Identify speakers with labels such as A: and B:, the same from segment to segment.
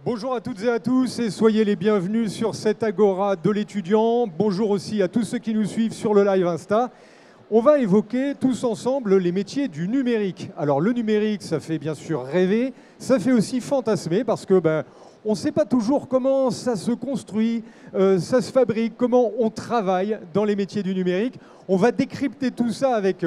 A: Bonjour à toutes et à tous et soyez les bienvenus sur cette Agora de l'étudiant. Bonjour aussi à tous ceux qui nous suivent sur le live Insta. On va évoquer tous ensemble les métiers du numérique. Alors le numérique, ça fait bien sûr rêver, ça fait aussi fantasmer parce que on ne sait pas toujours comment ça se construit, ça se fabrique, comment on travaille dans les métiers du numérique. On va décrypter tout ça avec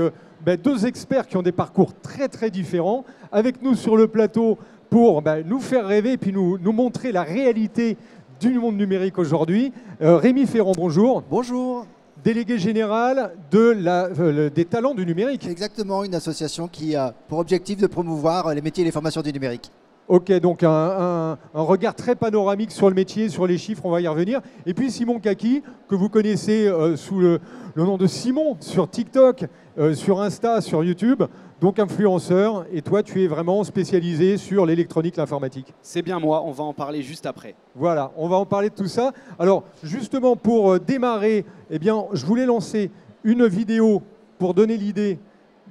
A: deux experts qui ont des parcours très très différents. Avec nous sur le plateau pour nous faire rêver et puis nous montrer la réalité du monde numérique aujourd'hui. Rémi Ferrand, bonjour.
B: Bonjour.
A: Délégué général des talents du numérique.
B: Exactement, une association qui a pour objectif de promouvoir les métiers et les formations du numérique.
A: Ok, donc un regard très panoramique sur le métier, sur les chiffres, on va y revenir. Et puis Simon Kaki, que vous connaissez sous le nom de Simon sur TikTok, sur Insta, sur YouTube, donc influenceur. Et toi, tu es vraiment spécialisé sur l'électronique, l'informatique.
C: C'est bien moi, on va en parler juste après.
A: Voilà, on va en parler de tout ça. Alors, justement, pour démarrer, je voulais lancer une vidéo pour donner l'idée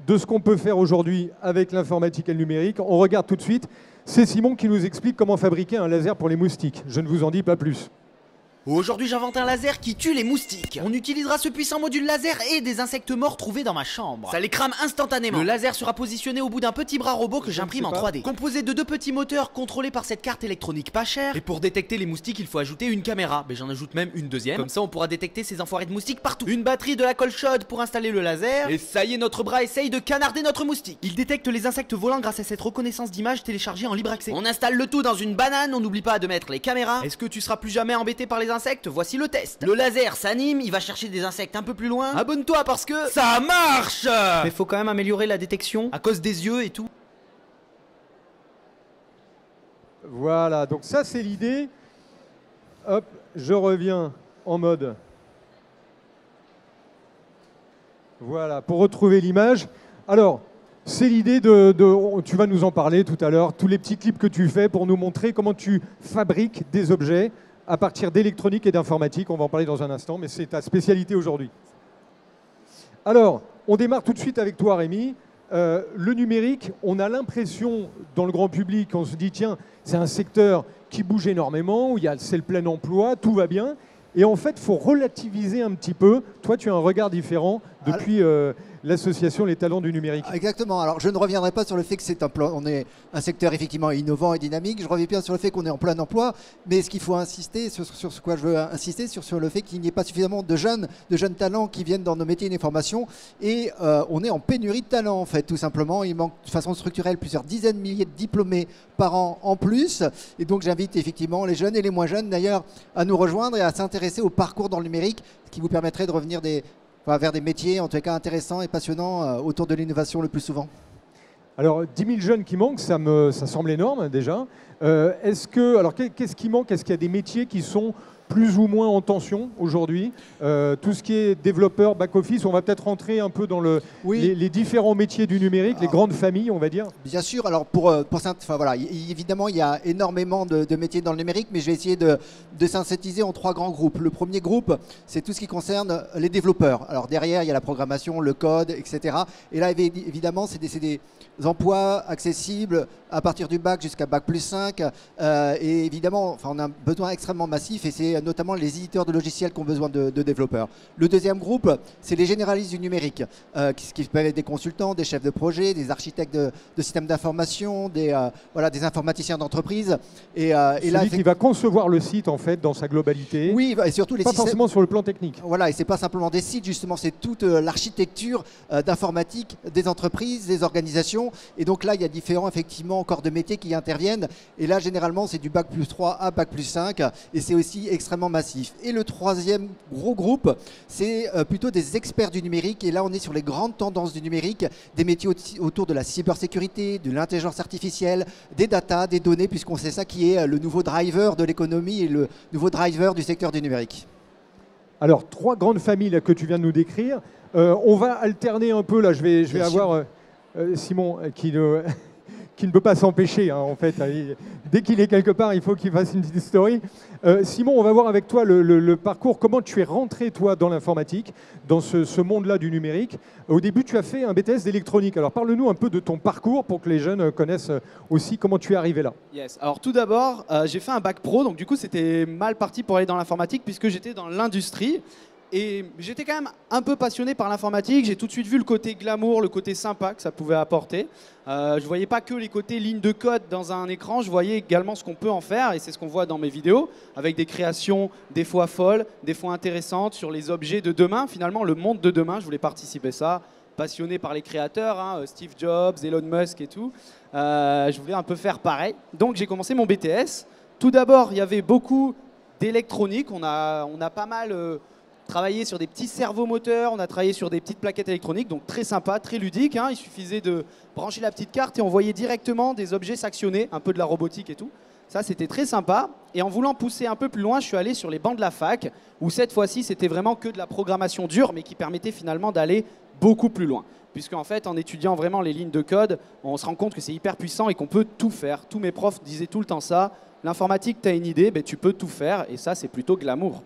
A: de ce qu'on peut faire aujourd'hui avec l'informatique et le numérique. On regarde tout de suite. C'est Simon qui nous explique comment fabriquer un laser pour les moustiques. Je ne vous en dis pas plus.
D: Aujourd'hui j'invente un laser qui tue les moustiques. On utilisera ce puissant module laser et des insectes morts trouvés dans ma chambre. Ça les crame instantanément. Le laser sera positionné au bout d'un petit bras robot que j'imprime en 3D. Composé de 2 petits moteurs contrôlés par cette carte électronique pas chère. Et pour détecter les moustiques il faut ajouter une caméra. Mais j'en ajoute même une deuxième. Comme ça on pourra détecter ces enfoirés de moustiques partout. Une batterie, de la colle chaude pour installer le laser. Et ça y est, notre bras essaye de canarder notre moustique. Il détecte les insectes volants grâce à cette reconnaissance d'image téléchargée en libre accès. On installe le tout dans une banane, on n'oublie pas de mettre les caméras. Est-ce que tu seras plus jamais embêté par les insectes? Voici le test. Le laser s'anime, il va chercher des insectes un peu plus loin. Abonne-toi parce que ça marche. Mais faut quand même améliorer la détection à cause des yeux et tout.
A: Voilà, donc ça c'est l'idée. Hop, je reviens en mode. Voilà, pour retrouver l'image. Alors, c'est l'idée tu vas nous en parler tout à l'heure, tous les petits clips que tu fais pour nous montrer comment tu fabriques des objets à partir d'électronique et d'informatique. On va en parler dans un instant, mais c'est ta spécialité aujourd'hui. Alors, on démarre tout de suite avec toi, Rémi. Le numérique, on a l'impression, dans le grand public, on se dit, tiens, c'est un secteur qui bouge énormément, où c'est le plein emploi, tout va bien. Et en fait, il faut relativiser un petit peu. Toi, tu as un regard différent depuis l'association Les Talents du Numérique.
B: Exactement. Alors, je ne reviendrai pas sur le fait que on est un secteur effectivement innovant et dynamique. Je reviens bien sur le fait qu'on est en plein emploi. Mais ce qu'il faut insister, sur ce quoi je veux insister, sur le fait qu'il n'y ait pas suffisamment de jeunes talents qui viennent dans nos métiers et les formations. Et on est en pénurie de talents, en fait, tout simplement. Il manque de façon structurelle plusieurs dizaines de milliers de diplômés par an en plus. Et donc, j'invite effectivement les jeunes et les moins jeunes, d'ailleurs, à nous rejoindre et à s'intéresser au parcours dans le numérique, ce qui vous permettrait de revenir vers des métiers, en tout cas intéressants et passionnants, autour de l'innovation le plus souvent.
A: Alors, 10 000 jeunes qui manquent, ça semble énorme déjà. Alors, qu'est-ce qui manque? Est-ce qu'il y a des métiers qui sont plus ou moins en tension aujourd'hui? Tout ce qui est développeur, back-office, on va peut-être rentrer un peu dans les différents métiers du numérique, les grandes familles, on va dire.
B: Bien sûr, alors évidemment, il y a énormément de métiers dans le numérique, mais je vais essayer de synthétiser en 3 grands groupes. Le premier groupe, c'est tout ce qui concerne les développeurs. Alors derrière, il y a la programmation, le code, etc. Et là, évidemment, c'est des emplois accessibles à partir du bac jusqu'à bac plus 5. Et évidemment, on a un besoin extrêmement massif et c'est notamment les éditeurs de logiciels qui ont besoin de développeurs. Le deuxième groupe, c'est les généralistes du numérique, qui peuvent être des consultants, des chefs de projet, des architectes de systèmes d'information, des informaticiens d'entreprise.
A: Celui qui va concevoir le site en fait dans sa globalité.
B: Oui, et surtout les
A: pas
B: systèmes,
A: forcément sur le plan technique.
B: Voilà, et c'est pas simplement des sites, justement, c'est toute l'architecture d'informatique des entreprises, des organisations. Et donc là, il y a différents effectivement corps de métiers qui interviennent. Et là, généralement, c'est du bac plus 3 à bac plus 5. Et c'est aussi extrêmement massif. Et le troisième gros groupe, c'est plutôt des experts du numérique. Et là, on est sur les grandes tendances du numérique, des métiers autour de la cybersécurité, de l'intelligence artificielle, des data, des données, puisqu'on sait ça qui est le nouveau driver de l'économie et le nouveau driver du secteur du numérique.
A: Alors, 3 grandes familles là, que tu viens de nous décrire. On va alterner un peu. Là, je vais avoir Simon qui ne peut pas s'empêcher, hein, en fait. Dès qu'il est quelque part, il faut qu'il fasse une petite story. Simon, on va voir avec toi le parcours, comment tu es rentré, toi, dans l'informatique, dans ce monde-là du numérique. Au début, tu as fait un BTS d'électronique. Alors, parle-nous un peu de ton parcours pour que les jeunes connaissent aussi comment tu es arrivé là.
C: Yes. Alors tout d'abord, j'ai fait un bac pro, donc du coup c'était mal parti pour aller dans l'informatique puisque j'étais dans l'industrie. Et j'étais quand même un peu passionné par l'informatique. J'ai tout de suite vu le côté glamour, le côté sympa que ça pouvait apporter. Je ne voyais pas que les côtés lignes de code dans un écran, je voyais également ce qu'on peut en faire, et c'est ce qu'on voit dans mes vidéos, avec des créations des fois folles, des fois intéressantes sur les objets de demain. Finalement, le monde de demain, je voulais participer à ça. Passionné par les créateurs, hein, Steve Jobs, Elon Musk et tout. Je voulais un peu faire pareil. Donc j'ai commencé mon BTS. Tout d'abord, il y avait beaucoup d'électronique. On a pas mal travaillé sur des petits servomoteurs, on a travaillé sur des petites plaquettes électroniques, donc très sympa, très ludique, hein. Il suffisait de brancher la petite carte et on voyait directement des objets s'actionner, un peu de la robotique et tout. Ça, c'était très sympa. Et en voulant pousser un peu plus loin, je suis allé sur les bancs de la fac, où cette fois-ci, c'était vraiment que de la programmation dure, mais qui permettait finalement d'aller beaucoup plus loin. Puisqu'en fait, en étudiant vraiment les lignes de code, on se rend compte que c'est hyper puissant et qu'on peut tout faire. Tous mes profs disaient tout le temps ça. L'informatique, tu as une idée, ben, tu peux tout faire. Et ça, c'est plutôt glamour.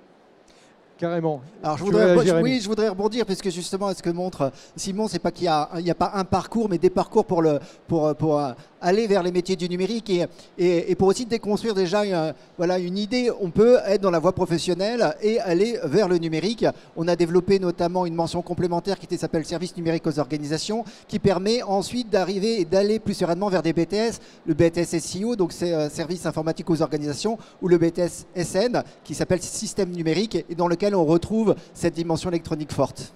A: Carrément.
B: Alors je voudrais rebondir parce que justement, ce que montre Simon, c'est pas qu'il n'y a pas un parcours, mais des parcours pour aller vers les métiers du numérique et pour aussi déconstruire déjà une idée. On peut être dans la voie professionnelle et aller vers le numérique. On a développé notamment une mention complémentaire qui s'appelle service numérique aux organisations, qui permet ensuite d'arriver et d'aller plus sereinement vers des BTS, le BTS SIO, donc c'est service informatique aux organisations, ou le BTS SN qui s'appelle système numérique et dans lequel on retrouve cette dimension électronique forte.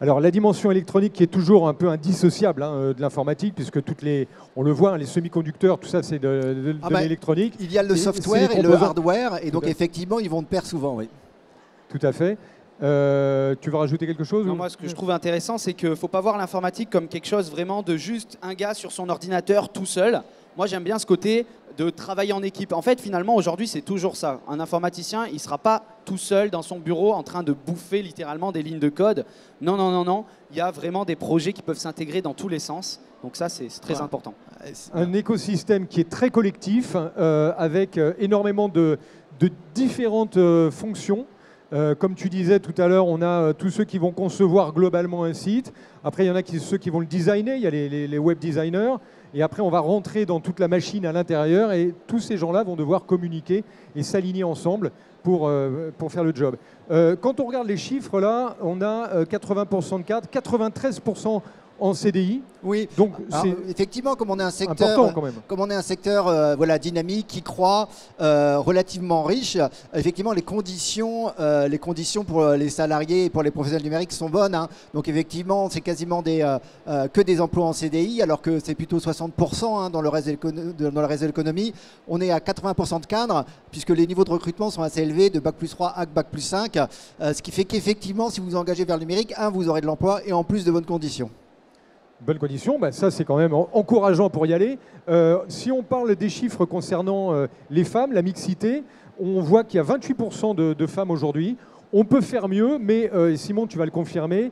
A: Alors la dimension électronique qui est toujours un peu indissociable de l'informatique, puisque on le voit, les semi-conducteurs, tout ça c'est de l'électronique.
B: Il y a le software et le hardware, et donc effectivement ils vont de pair souvent, oui.
A: Tout à fait. Tu veux rajouter quelque chose?
C: Non, moi, ce que je trouve intéressant, c'est qu'il ne faut pas voir l'informatique comme quelque chose vraiment de juste un gars sur son ordinateur tout seul. Moi, j'aime bien ce côté de travailler en équipe. En fait, finalement, aujourd'hui, c'est toujours ça. Un informaticien, il ne sera pas tout seul dans son bureau en train de bouffer littéralement des lignes de code. Non, non, non, non. Il y a vraiment des projets qui peuvent s'intégrer dans tous les sens. Donc ça, c'est très important.
A: Un écosystème qui est très collectif, avec énormément de différentes fonctions. Comme tu disais tout à l'heure, on a tous ceux qui vont concevoir globalement un site. Après, il y en a ceux qui vont le designer. Il y a les web designers. Et après, on va rentrer dans toute la machine à l'intérieur. Et tous ces gens-là vont devoir communiquer et s'aligner ensemble pour faire le job. Quand on regarde les chiffres, là, on a 80% de cadres, 93% en CDI.
B: Oui.
A: Donc
B: effectivement, comme on est un secteur, dynamique, qui croît, relativement riche, effectivement les conditions pour les salariés et pour les professionnels numériques sont bonnes. Hein. Donc effectivement, c'est quasiment que des emplois en CDI, alors que c'est plutôt 60% dans le reste de l'économie. On est à 80% de cadres, puisque les niveaux de recrutement sont assez élevés, de Bac+3 à Bac+5, ce qui fait qu'effectivement, si vous vous engagez vers le numérique, vous aurez de l'emploi et en plus de bonnes conditions.
A: Bonnes conditions, ça c'est quand même encourageant pour y aller. Si on parle des chiffres concernant les femmes, la mixité, on voit qu'il y a 28% de femmes aujourd'hui. On peut faire mieux, mais Simon, tu vas le confirmer,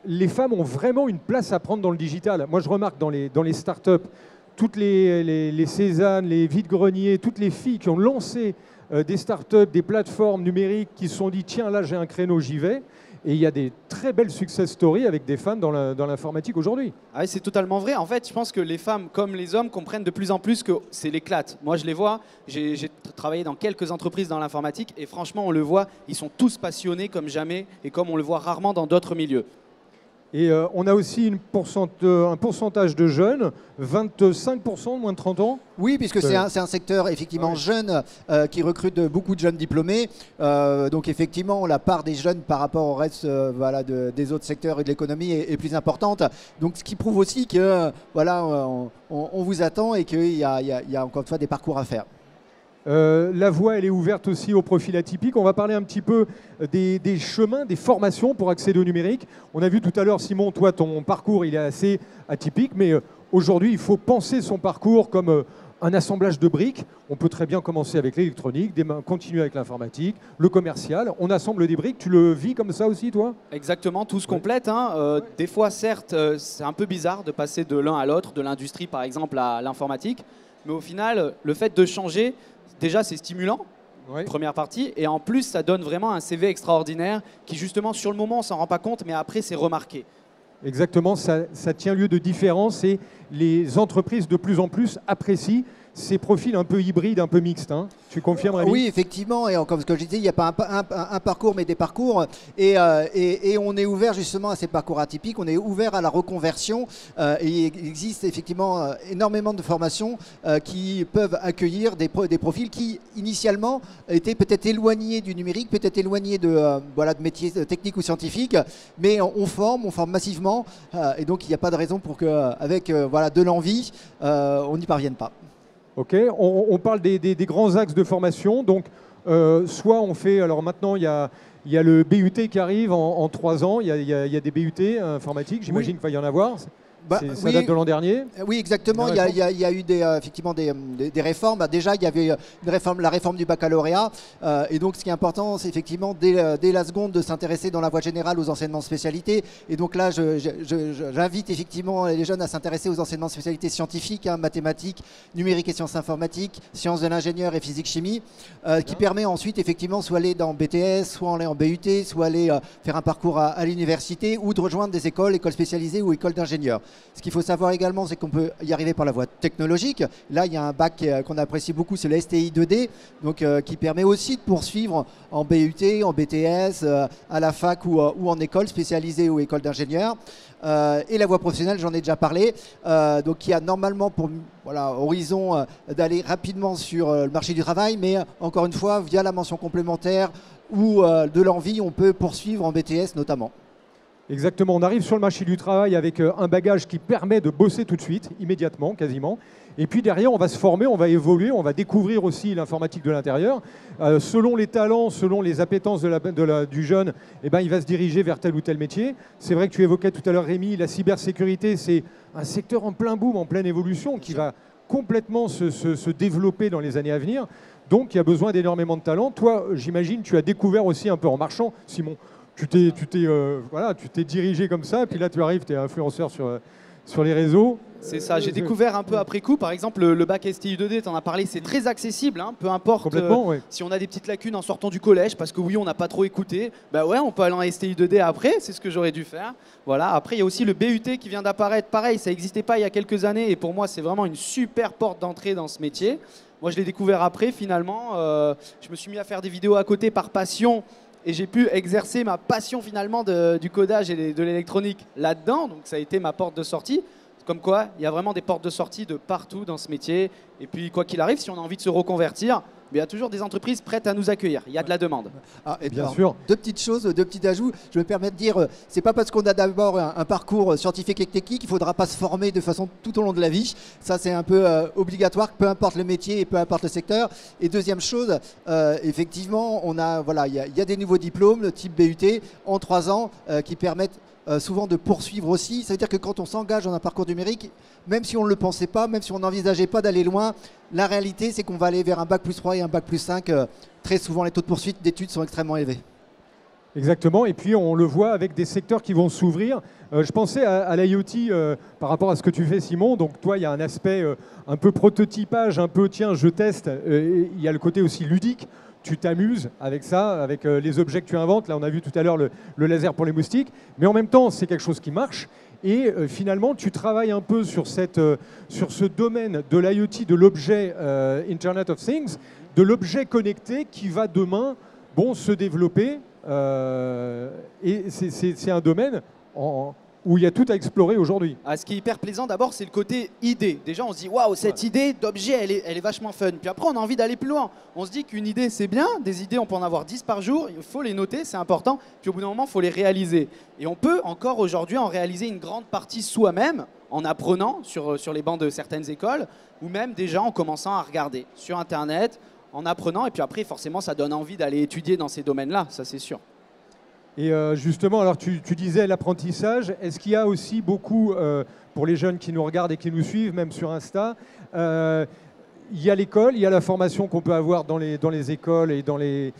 A: les femmes ont vraiment une place à prendre dans le digital. Moi, je remarque dans les startups, toutes les Cézanne, les vide-greniers, toutes les filles qui ont lancé des startups, des plateformes numériques qui se sont dit « Tiens, là, j'ai un créneau, j'y vais ». Et il y a des très belles success stories avec des femmes dans l'informatique aujourd'hui.
C: Ah, c'est totalement vrai. En fait, je pense que les femmes comme les hommes comprennent de plus en plus que c'est l'éclate. Moi, je les vois. J'ai travaillé dans quelques entreprises dans l'informatique et franchement, on le voit, ils sont tous passionnés comme jamais et comme on le voit rarement dans d'autres milieux.
A: Et on a aussi un pourcentage de jeunes, 25% moins de 30 ans.
B: Oui, puisque c'est un secteur effectivement jeune qui recrute beaucoup de jeunes diplômés. Donc effectivement, la part des jeunes par rapport au reste des autres secteurs et de l'économie est plus importante. Donc ce qui prouve aussi que on vous attend et qu'il y a encore une fois des parcours à faire.
A: La voie, elle est ouverte aussi au profil atypique. On va parler un petit peu des chemins, des formations pour accéder au numérique. On a vu tout à l'heure, Simon, toi, ton parcours, il est assez atypique, mais aujourd'hui, il faut penser son parcours comme un assemblage de briques, on peut très bien commencer avec l'électronique, continuer avec l'informatique, le commercial. On assemble des briques. Tu le vis comme ça aussi, toi?
C: Exactement, tout se complète. Hein. Des fois, certes, c'est un peu bizarre de passer de l'un à l'autre, de l'industrie par exemple à l'informatique. Mais au final, le fait de changer, déjà, c'est stimulant.
A: Ouais.
C: Première partie, et en plus ça donne vraiment un CV extraordinaire qui justement sur le moment on s'en rend pas compte, mais après c'est remarqué.
A: Exactement, ça tient lieu de différence et les entreprises de plus en plus apprécient ces profils un peu hybrides, un peu mixtes. Hein. Tu confirmes, Rémi?
B: Oui, effectivement. Et comme je disais, il n'y a pas un parcours, mais des parcours. Et on est ouvert justement à ces parcours atypiques. On est ouvert à la reconversion. Et il existe effectivement énormément de formations qui peuvent accueillir des profils qui, initialement, étaient peut-être éloignés du numérique, peut-être éloignés de métiers techniques ou scientifiques. Mais on forme massivement. Et donc, il n'y a pas de raison pour qu'avec de l'envie, on n'y parvienne pas.
A: Ok, on parle des grands axes de formation. Donc, soit on fait, alors maintenant il y a le BUT qui arrive en 3 ans, il y a des BUT informatiques, j'imagine qu'il va y en avoir. Ça date de l'an dernier.
B: Oui, exactement. Il y a eu effectivement des réformes. Déjà, il y avait la réforme du baccalauréat. Et donc, ce qui est important, c'est effectivement, dès la seconde, de s'intéresser dans la voie générale aux enseignements de spécialité. Et donc là, j'invite effectivement les jeunes à s'intéresser aux enseignements de spécialité scientifiques, mathématiques, numérique et sciences informatiques, sciences de l'ingénieur et physique-chimie, qui permet ensuite, effectivement, soit aller dans BTS, soit aller en BUT, soit aller faire un parcours à l'université ou de rejoindre des écoles spécialisées ou écoles d'ingénieurs. Ce qu'il faut savoir également, c'est qu'on peut y arriver par la voie technologique. Là, il y a un bac qu'on apprécie beaucoup, c'est le STI 2D, donc, qui permet aussi de poursuivre en BUT, en BTS, à la fac ou en école spécialisée ou école d'ingénieurs. Et la voie professionnelle, j'en ai déjà parlé, donc qui a normalement pour horizon d'aller rapidement sur le marché du travail, mais encore une fois, via la mention complémentaire ou de l'envie, on peut poursuivre en BTS notamment.
A: Exactement, on arrive sur le marché du travail avec un bagage qui permet de bosser tout de suite, immédiatement, quasiment. Et puis derrière, on va se former, on va évoluer, on va découvrir aussi l'informatique de l'intérieur. Selon les talents, selon les appétences du jeune, il va se diriger vers tel ou tel métier. C'est vrai que tu évoquais tout à l'heure, Rémi, la cybersécurité, c'est un secteur en plein boom, en pleine évolution, qui va complètement se développer dans les années à venir. Donc, il y a besoin d'énormément de talents. Toi, j'imagine, tu as découvert aussi un peu en marchant, Simon. Tu t'es dirigé comme ça, puis là tu arrives, tu es influenceur sur les réseaux.
C: C'est ça, j'ai découvert un peu après coup. Par exemple, le bac STI 2D, tu en as parlé, c'est très accessible, hein, peu importe si on a des petites lacunes en sortant du collège, parce que oui, on n'a pas trop écouté. Bah ouais, on peut aller en STI 2D après, c'est ce que j'aurais dû faire. Voilà. Après, il y a aussi le BUT qui vient d'apparaître. Pareil, ça n'existait pas il y a quelques années, et pour moi, c'est vraiment une super porte d'entrée dans ce métier. Moi, je l'ai découvert après, finalement. Je me suis mis à faire des vidéos à côté par passion. Et j'ai pu exercer ma passion finalement du codage et de l'électronique là-dedans. Donc ça a été ma porte de sortie. Comme quoi, il y a vraiment des portes de sortie de partout dans ce métier. Et puis quoi qu'il arrive, si on a envie de se reconvertir, il y a toujours des entreprises prêtes à nous accueillir. Il y a de la demande.
A: Bien sûr.
B: Deux petites choses, deux petits ajouts. Je me permets de dire, c'est pas parce qu'on a d'abord un parcours scientifique et technique qu'il ne faudra pas se former de façon tout au long de la vie. Ça, c'est un peu obligatoire, peu importe le métier et peu importe le secteur. Et deuxième chose, effectivement, il y a des nouveaux diplômes, de type BUT, en 3 ans, qui permettent souvent de poursuivre aussi. Ça veut dire que quand on s'engage dans un parcours numérique, même si on ne le pensait pas, même si on n'envisageait pas d'aller loin, la réalité, c'est qu'on va aller vers un bac plus 3 et un bac plus 5. Très souvent, les taux de poursuite d'études sont extrêmement élevés.
A: Exactement, et puis on le voit avec des secteurs qui vont s'ouvrir. Je pensais à l'IoT par rapport à ce que tu fais, Simon. Donc toi, il y a un aspect un peu prototypage, un peu tiens, je teste. Il y a le côté aussi ludique. Tu t'amuses avec ça, avec les objets que tu inventes. Là, on a vu tout à l'heure le laser pour les moustiques. Mais en même temps, c'est quelque chose qui marche. Et finalement, tu travailles un peu sur ce domaine de l'IoT, de l'objet Internet of Things, de l'objet connecté qui va demain se développer. Et c'est un domaine où il y a tout à explorer aujourd'hui.
C: Ce qui est hyper plaisant d'abord, c'est le côté idée. Déjà, on se dit waouh, cette idée d'objet, elle est vachement fun. Puis après, on a envie d'aller plus loin. On se dit qu'une idée, c'est bien. Des idées, on peut en avoir 10 par jour. Il faut les noter, c'est important. Puis au bout d'un moment, il faut les réaliser. Et on peut encore aujourd'hui en réaliser une grande partie soi-même, en apprenant sur les bancs de certaines écoles, ou même déjà en commençant à regarder sur Internet, en apprenant. Et puis après, forcément, ça donne envie d'aller étudier dans ces domaines-là, ça c'est sûr.
A: Et justement, alors tu disais l'apprentissage, est-ce qu'il y a aussi beaucoup, pour les jeunes qui nous regardent et qui nous suivent, même sur Insta, il y a l'école, il y a la formation qu'on peut avoir dans les écoles et dans les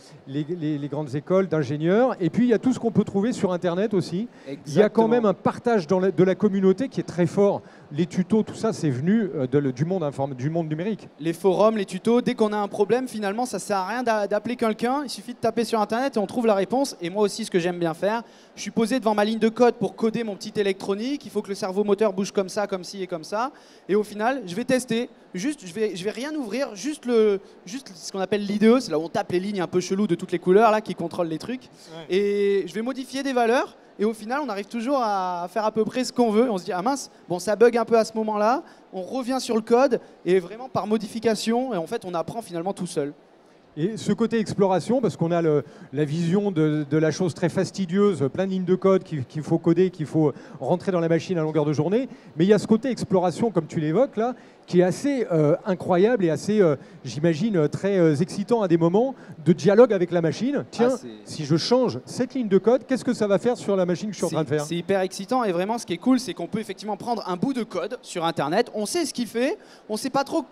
A: grandes écoles d'ingénieurs. Et puis, il y a tout ce qu'on peut trouver sur Internet aussi.
C: Exactement.
A: Il y a quand même un partage de la communauté qui est très fort. Les tutos, tout ça, c'est venu du monde numérique.
C: Les forums, les tutos, dès qu'on a un problème, finalement, ça sert à rien d'appeler quelqu'un. Il suffit de taper sur Internet et on trouve la réponse. Et moi aussi, ce que j'aime bien faire, je suis posé devant ma ligne de code pour coder mon petit électronique. Il faut que le cerveau moteur bouge comme ça, comme ci et comme ça. Et au final, je vais tester. Juste, je vais rien ouvrir, juste ce qu'on appelle l'IDE, c'est là où on tape les lignes un peu cheloues de toutes les couleurs là qui contrôlent les trucs. Ouais. Et je vais modifier des valeurs. Et au final, on arrive toujours à faire à peu près ce qu'on veut. Et on se dit, ah mince, bon, ça bug un peu à ce moment-là. On revient sur le code et vraiment par modification. Et en fait, on apprend finalement tout seul.
A: Et ce côté exploration, parce qu'on a la vision de la chose très fastidieuse, plein de lignes de code qu'il faut coder, qu'il faut rentrer dans la machine à longueur de journée. Mais il y a ce côté exploration, comme tu l'évoques là, qui est assez incroyable et assez, j'imagine, très excitant à des moments de dialogue avec la machine. Tiens, si je change cette ligne de code, qu'est-ce que ça va faire sur la machine que je suis en train de faire?
C: C'est hyper excitant et vraiment ce qui est cool, c'est qu'on peut effectivement prendre un bout de code sur Internet, on sait ce qu'il fait, on ne sait pas trop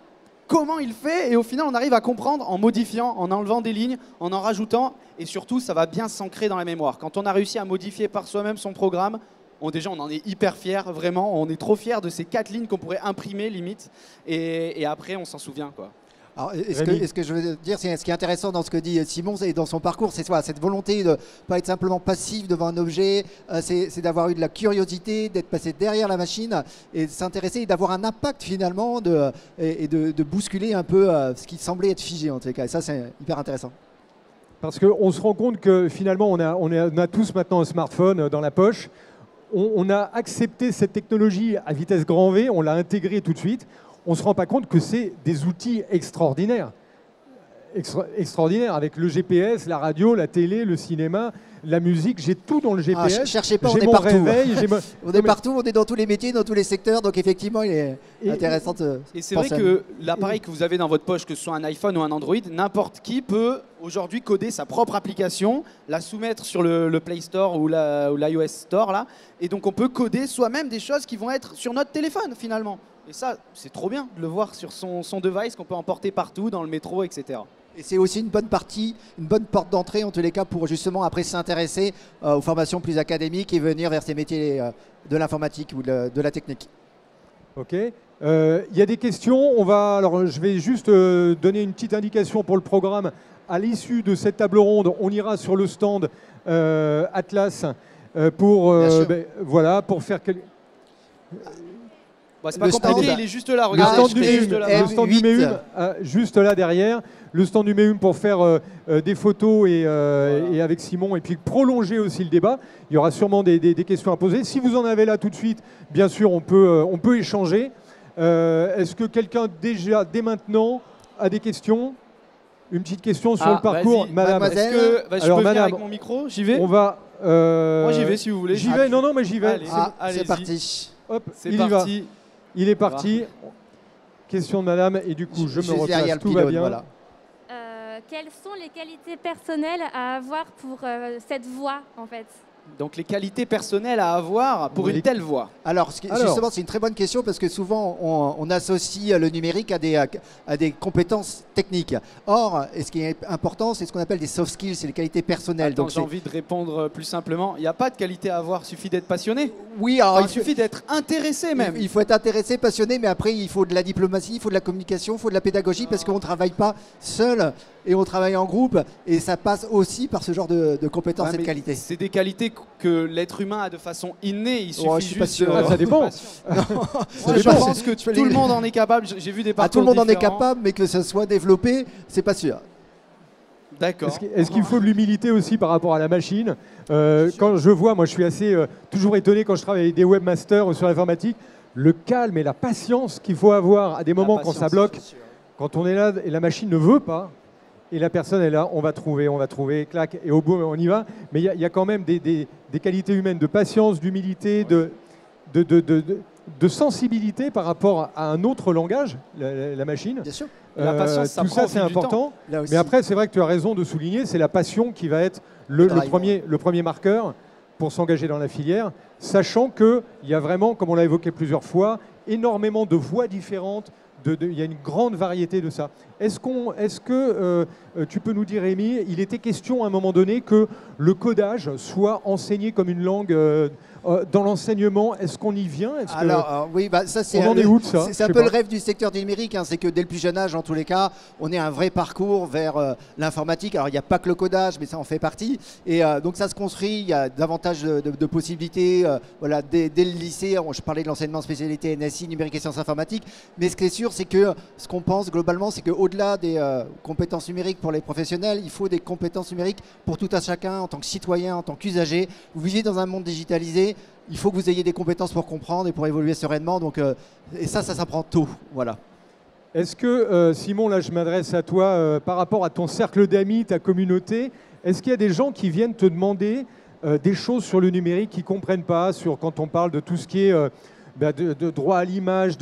C: comment il fait et au final on arrive à comprendre en modifiant, en enlevant des lignes, en rajoutant et surtout ça va bien s'ancrer dans la mémoire. Quand on a réussi à modifier par soi-même son programme, déjà on en est hyper fiers, vraiment, on est trop fiers de ces 4 lignes qu'on pourrait imprimer limite et après on s'en souvient quoi.
B: Alors, ce que je veux dire, c'est ce qui est intéressant dans ce que dit Simon et dans son parcours, c'est cette volonté de ne pas être simplement passif devant un objet, c'est d'avoir eu de la curiosité, d'être passé derrière la machine et de s'intéresser et d'avoir un impact finalement et de bousculer un peu ce qui semblait être figé en tout cas. Et ça, c'est hyper intéressant.
A: Parce qu'on se rend compte que finalement, on a tous maintenant un smartphone dans la poche. On a accepté cette technologie à vitesse grand V, on l'a intégrée tout de suite. On ne se rend pas compte que c'est des outils extraordinaires. Extraordinaires, avec le GPS, la radio, la télé, le cinéma, la musique, j'ai tout dans le GPS.
B: Cherchez pas, on est partout. On est partout, on est dans tous les métiers, dans tous les secteurs, donc effectivement, il est intéressant de
C: Et c'est vrai que l'appareil que vous avez dans votre poche, que ce soit un iPhone ou un Android, n'importe qui peut aujourd'hui coder sa propre application, la soumettre sur le Play Store ou l'iOS Store, là, et donc on peut coder soi-même des choses qui vont être sur notre téléphone finalement. Et ça, c'est trop bien de le voir sur son device qu'on peut emporter partout, dans le métro, etc.
B: Et c'est aussi une bonne porte d'entrée en tous les cas pour justement après s'intéresser aux formations plus académiques et venir vers ces métiers de l'informatique ou de la technique.
A: Ok. Il y a des questions. Alors, je vais juste donner une petite indication pour le programme. À l'issue de cette table ronde, on ira sur le stand Atlas pour faire quelques...
C: Bah, c'est pas compliqué, il est juste là, regardez.
A: Le stand du MEUM, juste là derrière. Le stand du MEUM pour faire des photos et avec Simon, et puis prolonger aussi le débat. Il y aura sûrement des questions à poser. Si vous en avez là tout de suite, bien sûr, on peut échanger. Est-ce que quelqu'un déjà, dès maintenant, a des questions? Une petite question sur le parcours, madame.
B: Mademoiselle.
C: Je peux venir avec mon micro? J'y vais?
A: Moi
C: j'y vais si vous voulez.
A: J'y vais, non, mais j'y vais.
B: C'est parti.
A: Hop,
C: c'est parti.
A: Il est parti. Question de madame, et du coup, je me replace, tout va bien. Voilà.
E: Quelles sont les qualités personnelles à avoir pour cette voix, en fait?
C: Donc les qualités personnelles à avoir pour une telle voix.
B: Alors, justement, c'est une très bonne question parce que souvent, on associe le numérique à des compétences techniques. Or, ce qui est important, c'est ce qu'on appelle des soft skills, c'est les qualités personnelles.
C: Donc j'ai envie de répondre plus simplement. Il n'y a pas de qualité à avoir, il suffit d'être passionné.
B: Oui, alors
C: il suffit d'être intéressé même.
B: Il faut être intéressé, passionné, mais après, il faut de la diplomatie, il faut de la communication, il faut de la pédagogie parce qu'on ne travaille pas seul et on travaille en groupe. Et ça passe aussi par ce genre de compétences et de qualités.
C: C'est des qualités que l'être humain a de façon innée. Il suffit juste de...
A: Ça dépend.
C: Je pense que tout le monde en est capable. J'ai vu des parcours
B: tout le monde
C: différents.
B: en est capable, mais que ce soit développé, c'est pas sûr.
A: D'accord. Est-ce qu'il faut de l'humilité aussi par rapport à la machine? Quand je vois, moi je suis assez toujours étonné quand je travaille avec des webmasters sur l'informatique, le calme et la patience qu'il faut avoir à des moments quand ça bloque, quand on est là et la machine ne veut pas, et la personne est là, on va trouver, clac, et au bout on y va. Mais il y a quand même des qualités humaines de patience, d'humilité, de sensibilité par rapport à un autre langage, la machine.
B: Bien sûr.
C: La patience, ça
A: tout ça, c'est important. Mais après, c'est vrai que tu as raison de souligner, c'est la passion qui va être le premier marqueur pour s'engager dans la filière, sachant qu'il y a vraiment, comme on l'a évoqué plusieurs fois, énormément de voies différentes, il y a une grande variété de ça. Est-ce que tu peux nous dire, Rémi, il était question à un moment donné que le codage soit enseigné comme une langue dans l'enseignement? Est-ce qu'on y vient?
B: Oui, ça c'est
A: on en est où de ça?
B: C'est un peu le rêve du secteur du numérique, hein, c'est que dès le plus jeune âge, en tous les cas, on ait un vrai parcours vers l'informatique. Alors il n'y a pas que le codage, mais ça en fait partie. Et donc ça se construit, il y a davantage de possibilités. Voilà, dès le lycée, je parlais de l'enseignement spécialité NSI, numérique et sciences informatiques. Mais ce qui est sûr, c'est que ce qu'on pense globalement, c'est qu'au-delà des compétences numériques pour les professionnels, il faut des compétences numériques pour tout un chacun, en tant que citoyen, en tant qu'usager. Vous vivez dans un monde digitalisé, il faut que vous ayez des compétences pour comprendre et pour évoluer sereinement. Donc, et ça s'apprend tôt. Voilà.
A: Est-ce que, Simon, là je m'adresse à toi, par rapport à ton cercle d'amis, ta communauté, est-ce qu'il y a des gens qui viennent te demander des choses sur le numérique qu'ils ne comprennent pas, quand on parle de tout ce qui est de droit à l'image,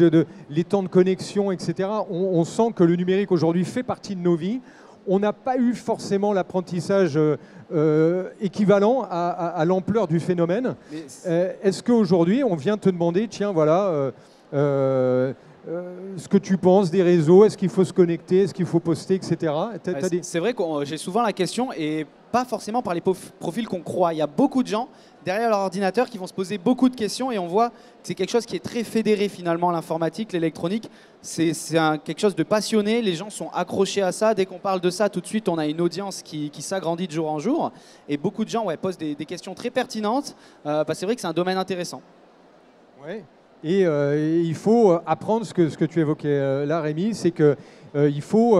A: les temps de connexion, etc. On sent que le numérique aujourd'hui fait partie de nos vies. On n'a pas eu forcément l'apprentissage équivalent à l'ampleur du phénomène. Est-ce qu'aujourd'hui, on vient te demander, tiens, voilà, ce que tu penses des réseaux, est-ce qu'il faut se connecter, est-ce qu'il faut poster, etc.
C: C'est vrai que j'ai souvent la question, et pas forcément par les profils qu'on croit. Il y a beaucoup de gens derrière leur ordinateur qui vont se poser beaucoup de questions, et on voit que c'est quelque chose qui est très fédéré finalement, l'informatique, l'électronique. C'est quelque chose de passionné, les gens sont accrochés à ça. Dès qu'on parle de ça, tout de suite, on a une audience qui s'agrandit de jour en jour. Et beaucoup de gens posent des questions très pertinentes. C'est vrai que c'est un domaine intéressant.
A: Ouais. Et il faut apprendre ce que tu évoquais là, Rémi, c'est qu'il faut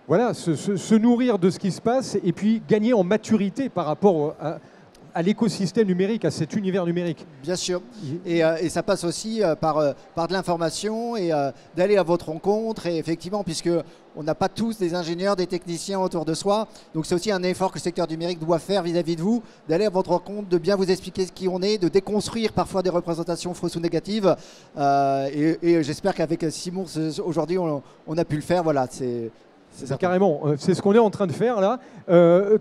A: se nourrir de ce qui se passe et puis gagner en maturité par rapport à l'écosystème numérique, à cet univers numérique.
B: Bien sûr. Et ça passe aussi par de l'information et d'aller à votre rencontre. Et effectivement, puisque on n'a pas tous des ingénieurs, des techniciens autour de soi. Donc c'est aussi un effort que le secteur du numérique doit faire vis-à-vis de vous, d'aller à votre rencontre, de bien vous expliquer qui on est, de déconstruire parfois des représentations fausses ou négatives. Et j'espère qu'avec Simon, aujourd'hui, on a pu le faire. Voilà, c'est
A: carrément, c'est ce qu'on est en train de faire là.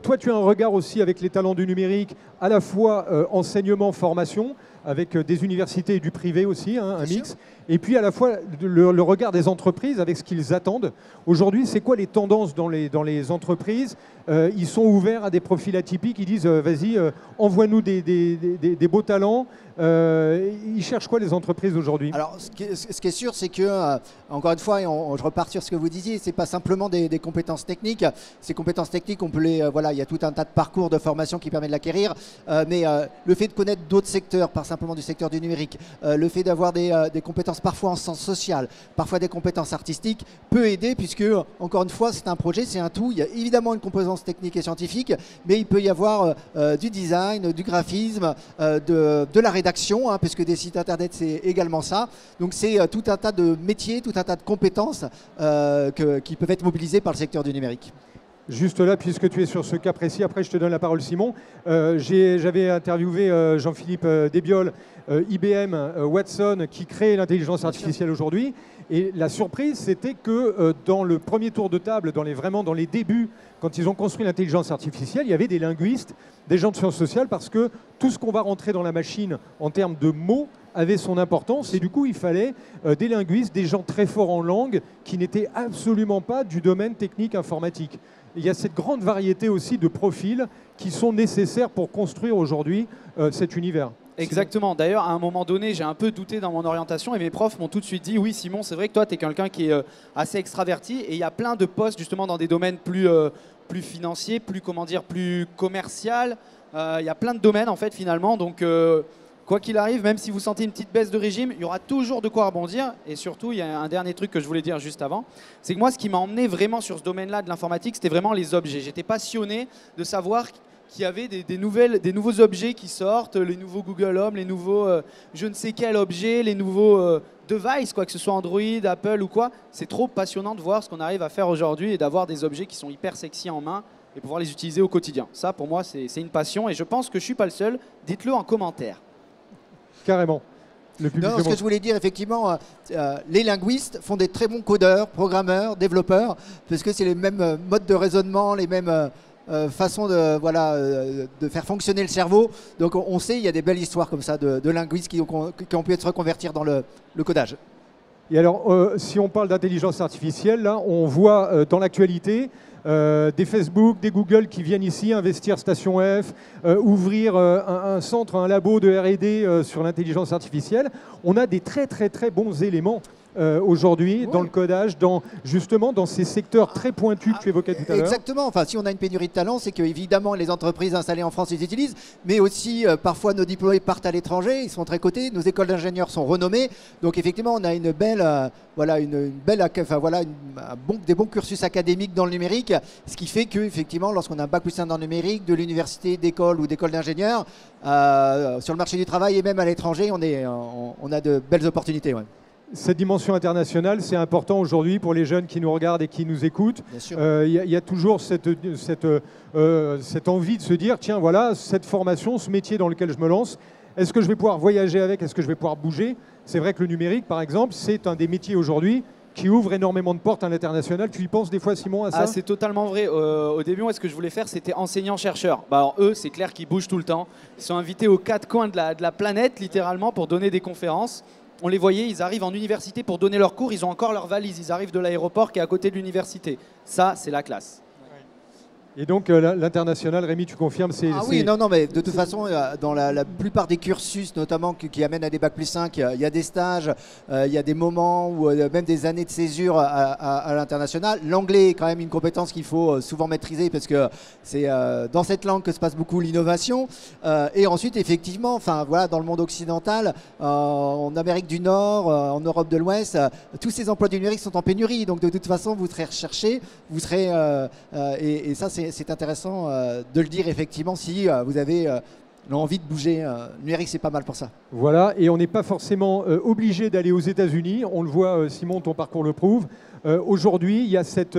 A: Toi, tu as un regard aussi avec les talents du numérique, à la fois enseignement, formation, avec des universités et du privé aussi, hein, un mix. Et puis à la fois le regard des entreprises avec ce qu'ils attendent. Aujourd'hui, c'est quoi les tendances dans les entreprises? Ils sont ouverts à des profils atypiques, ils disent vas-y, envoie-nous des beaux talents. Ils cherchent quoi les entreprises aujourd'hui?
B: Alors ce qui est sûr, c'est que, encore une fois, et je repars sur ce que vous disiez, c'est pas simplement des compétences techniques. Ces compétences techniques, on peut il y a tout un tas de parcours de formation qui permet de l'acquérir. Mais le fait de connaître d'autres secteurs, pas simplement du secteur du numérique, le fait d'avoir des compétences parfois en sens social, parfois des compétences artistiques, peut aider, puisque, encore une fois, c'est un projet, c'est un tout. Il y a évidemment une composante technique et scientifique, mais il peut y avoir du design, du graphisme, de la rédaction, hein, puisque des sites internet, c'est également ça. Donc c'est tout un tas de métiers, tout un tas de compétences qui peuvent être mobilisées par le secteur du numérique.
A: Juste là, puisque tu es sur ce cas précis, après je te donne la parole, Simon. J'avais interviewé Jean-Philippe Desbiol, IBM, Watson, qui crée l'intelligence artificielle aujourd'hui. Et la surprise, c'était que dans le premier tour de table, vraiment dans les débuts, quand ils ont construit l'intelligence artificielle, il y avait des linguistes, des gens de sciences sociales, parce que tout ce qu'on va rentrer dans la machine en termes de mots avait son importance. Et du coup, il fallait des linguistes, des gens très forts en langue, qui n'étaient absolument pas du domaine technique informatique. Il y a cette grande variété aussi de profils qui sont nécessaires pour construire aujourd'hui cet univers.
C: Exactement. D'ailleurs, à un moment donné, j'ai un peu douté dans mon orientation et mes profs m'ont tout de suite dit « Oui, Simon, c'est vrai que toi, tu es quelqu'un qui est assez extraverti et il y a plein de postes justement dans des domaines plus financiers, plus commercial. Il y a plein de domaines en fait finalement. Donc, quoi qu'il arrive, même si vous sentez une petite baisse de régime, il y aura toujours de quoi rebondir. Et surtout, il y a un dernier truc que je voulais dire juste avant. C'est que moi, ce qui m'a emmené vraiment sur ce domaine-là de l'informatique, c'était vraiment les objets. J'étais passionné de savoir qu'il y avait des nouveaux objets qui sortent, les nouveaux Google Home, les nouveaux je ne sais quel objet, les nouveaux devices, quoi que ce soit Android, Apple ou quoi. C'est trop passionnant de voir ce qu'on arrive à faire aujourd'hui et d'avoir des objets qui sont hyper sexy en main et pouvoir les utiliser au quotidien. Ça, pour moi, c'est une passion et je pense que je ne suis pas le seul. Dites-le en commentaire.
A: Carrément.
B: Non, ce que je voulais dire, effectivement, les linguistes font des très bons codeurs, programmeurs, développeurs, parce que c'est les mêmes modes de raisonnement, les mêmes façons de faire fonctionner le cerveau. Donc on sait, il y a des belles histoires comme ça de linguistes qui ont pu se reconvertir dans le codage.
A: Et alors, si on parle d'intelligence artificielle, là, on voit dans l'actualité des Facebook, des Google qui viennent ici investir Station F, ouvrir un centre, un labo de R&D sur l'intelligence artificielle. On a des très très très bons éléments aujourd'hui dans le codage, justement dans ces secteurs très pointus que tu évoquais tout à l'heure.
B: Exactement. Enfin, si on a une pénurie de talents, c'est que évidemment les entreprises installées en France les utilisent, mais aussi parfois nos diplômés partent à l'étranger, ils sont très cotés, nos écoles d'ingénieurs sont renommées. Donc effectivement, on a une belle, des bons cursus académiques dans le numérique, ce qui fait que effectivement, lorsqu'on a un bac+1 dans le numérique, de l'université, d'école ou d'école d'ingénieurs, sur le marché du travail et même à l'étranger, on a de belles opportunités. Ouais.
A: Cette dimension internationale, c'est important aujourd'hui pour les jeunes qui nous regardent et qui nous écoutent. Il y a toujours cette envie de se dire, tiens, voilà, cette formation, ce métier dans lequel je me lance, est-ce que je vais pouvoir voyager avec? Est-ce que je vais pouvoir bouger? C'est vrai que le numérique, par exemple, c'est un des métiers aujourd'hui qui ouvre énormément de portes à l'international. Tu y penses des fois, Simon, à ça?
C: C'est totalement vrai. Au début, moi, ce que je voulais faire, c'était enseignant-chercheur. Alors, eux, c'est clair qu'ils bougent tout le temps. Ils sont invités aux quatre coins de la planète, littéralement, pour donner des conférences. On les voyait, ils arrivent en université pour donner leurs cours, ils ont encore leur valise, ils arrivent de l'aéroport qui est à côté de l'université. Ça, c'est la classe.
A: Et donc l'international, Rémi, tu confirmes,
B: oui, non, mais de toute façon, dans la plupart des cursus, notamment qui amènent à des bac+5, il y a des stages, il y a des moments ou même des années de césure à l'international. L'anglais est quand même une compétence qu'il faut souvent maîtriser parce que c'est dans cette langue que se passe beaucoup l'innovation. Et ensuite, effectivement, dans le monde occidental, en Amérique du Nord, en Europe de l'Ouest, tous ces emplois du numérique sont en pénurie. Donc de toute façon, vous serez recherché, vous serez et ça c'est intéressant de le dire effectivement si vous avez l'envie de bouger. Le numérique, c'est pas mal pour ça.
A: Voilà, et on n'est pas forcément obligé d'aller aux États-Unis. On le voit, Simon, ton parcours le prouve. Aujourd'hui, il y a cette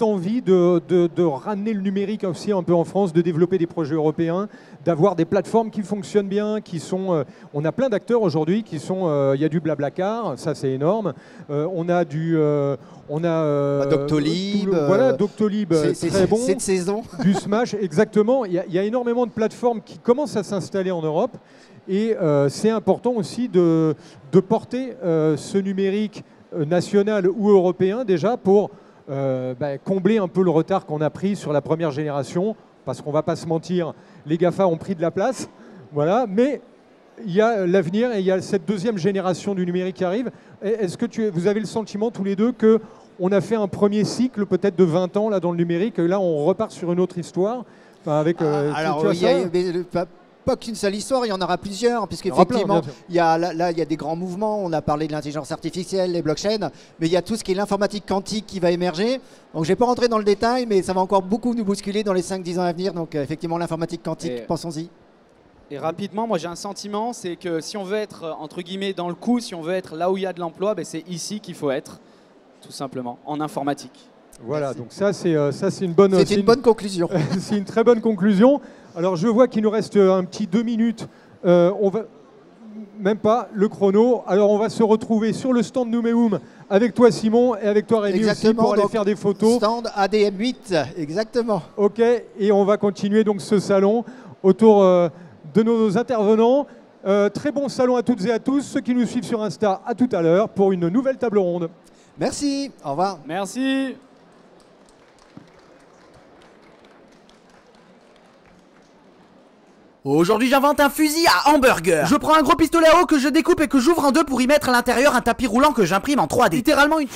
A: envie de ramener le numérique aussi un peu en France, de développer des projets européens, d'avoir des plateformes qui fonctionnent bien, qui sont... on a plein d'acteurs aujourd'hui qui sont... Il y a du Blablacar, ça c'est énorme. On a du...
B: Doctolib.
A: Voilà, Doctolib, très bon.
B: Cette saison.
A: Du Smash, exactement. Il y a énormément de plateformes qui commencent à s'installer en Europe. Et c'est important aussi de porter ce numérique national ou européen déjà pour combler un peu le retard qu'on a pris sur la première génération, parce qu'on ne va pas se mentir, les GAFA ont pris de la place, voilà, mais il y a l'avenir et il y a cette deuxième génération du numérique qui arrive. Est-ce que vous avez le sentiment tous les deux qu'on a fait un premier cycle peut-être de 20 ans là, dans le numérique, et là on repart sur une autre histoire avec,
B: pas qu'une seule histoire, il y en aura plusieurs, puisqu'effectivement, il y a des grands mouvements. On a parlé de l'intelligence artificielle, les blockchains, mais il y a tout ce qui est l'informatique quantique qui va émerger. Donc, je ne vais pas rentrer dans le détail, mais ça va encore beaucoup nous bousculer dans les 5-10 ans à venir. Donc, effectivement, l'informatique quantique, pensons-y.
C: Et rapidement, moi, j'ai un sentiment, c'est que si on veut être, entre guillemets, dans le coup, si on veut être là où il y a de l'emploi, c'est ici qu'il faut être, tout simplement, en informatique.
A: Voilà, donc ça c'est une bonne...
B: C'est une bonne conclusion.
A: C'est une très bonne conclusion. Alors je vois qu'il nous reste un petit 2 minutes. On va même pas le chrono. Alors on va se retrouver sur le stand Numéum avec toi Simon et avec toi Rémi aussi pour aller faire des photos.
B: Stand ADM8, exactement.
A: Ok, et on va continuer donc ce salon autour de nos intervenants. Très bon salon à toutes et à tous. Ceux qui nous suivent sur Insta, à tout à l'heure pour une nouvelle table ronde.
B: Merci, au revoir.
C: Merci.
D: Aujourd'hui j'invente un fusil à hamburger. Je prends un gros pistolet à eau que je découpe et que j'ouvre en deux pour y mettre à l'intérieur un tapis roulant que j'imprime en 3D. Littéralement une...